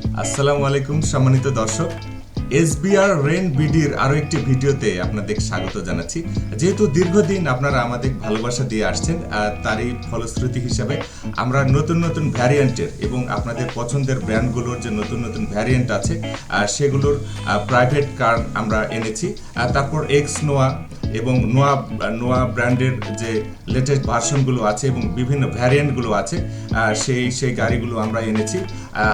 আসসালামু আলাইকুম সম্মানিত দর্শক, এসবিআর রেন বিডির আরো একটি ভিডিওতে আপনাদের স্বাগত জানাচ্ছি। যেহেতু দীর্ঘদিন আপনারা আমাদের ভালোবাসা দিয়ে আসছেন, তারই ফলশ্রুতি হিসাবে আমরা নতুন নতুন ভ্যারিয়েন্টের এবং আপনাদের পছন্দের ব্র্যান্ডগুলোর যে নতুন নতুন ভ্যারিয়েন্ট আছে সেগুলোর প্রাইভেট কার আমরা এনেছি। তারপর এক্স নোয়া এবং নোয়া ব্র্যান্ডের যে লেটেস্ট ভার্সনগুলো আছে এবং বিভিন্ন ভ্যারিয়েন্টগুলো আছে সেই গাড়িগুলো আমরা এনেছি।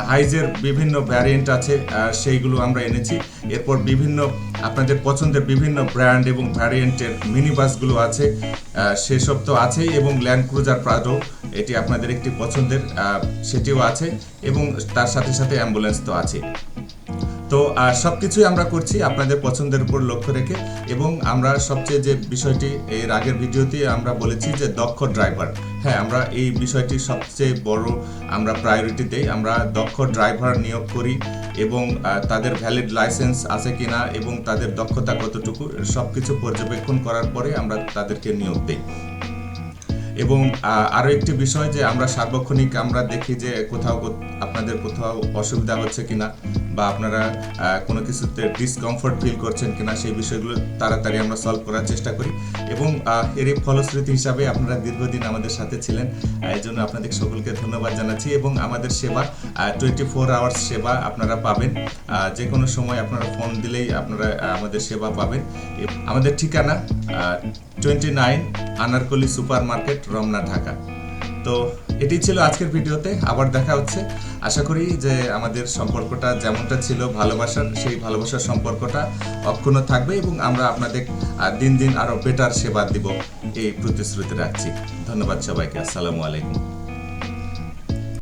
হাইজের বিভিন্ন ভ্যারিয়েন্ট আছে, সেইগুলো আমরা এনেছি। এরপর বিভিন্ন আপনাদের পছন্দের বিভিন্ন ব্র্যান্ড এবং ভ্যারিয়েন্টের মিনি বাসগুলো আছে, সেসব তো আছেই, এবং ল্যান্ড ক্রুজার প্রাডো এটি আপনাদের একটি পছন্দের, সেটিও আছে, এবং তার সাথে সাথে অ্যাম্বুলেন্স তো আছে। তো সব কিছুই আমরা করছি আপনাদের পছন্দের উপর লক্ষ্য রেখে, এবং আমরা সবচেয়ে যে বিষয়টি এর আগের ভিডিওতে আমরা বলেছি যে দক্ষ ড্রাইভার। হ্যাঁ, আমরা এই বিষয়টি সবচেয়ে বড় আমরা প্রায়োরিটি দেই। আমরা দক্ষ ড্রাইভার নিয়োগ করি এবং তাদের ভ্যালিড লাইসেন্স আছে কিনা এবং তাদের দক্ষতা কতটুকু সব কিছু পর্যবেক্ষণ করার পরে আমরা তাদেরকে নিয়োগ দিই। এবং আরও একটি বিষয় যে আমরা সার্বক্ষণিক আমরা দেখি যে আপনাদের কোথাও অসুবিধা হচ্ছে কিনা বা আপনারা কোনো কিছুতে ডিসকমফোর্ট ফিল করছেন কিনা, সেই বিষয়গুলো তাড়াতাড়ি আমরা সলভ করার চেষ্টা করি। এবং এরই ফলশ্রুতি হিসাবে আপনারা দীর্ঘদিন আমাদের সাথে ছিলেন, এই জন্য আপনাদের সকলকে ধন্যবাদ জানাচ্ছি। এবং আমাদের সেবা 24 আওয়ার্স সেবা আপনারা পাবেন, যে কোনো সময় আপনারা ফোন দিলেই আপনারা আমাদের সেবা পাবেন। আমাদের ঠিকানা 29 আনারকলি সুপার মার্কেট, রমনা, ঢাকা। তো এটি ছিল আজকের ভিডিওতে, আবার দেখা হচ্ছে। আশা করি যে আমাদের সম্পর্কটা যেমনটা ছিল ভালোবাসার, সেই ভালোবাসার সম্পর্কটা অক্ষুণ্ণ থাকবে এবং আমরা আপনাদের দিন দিন আরও বেটার সেবা দিব, এই প্রতিশ্রুতি রাখছি। ধন্যবাদ সবাইকে। আসসালামু আলাইকুম।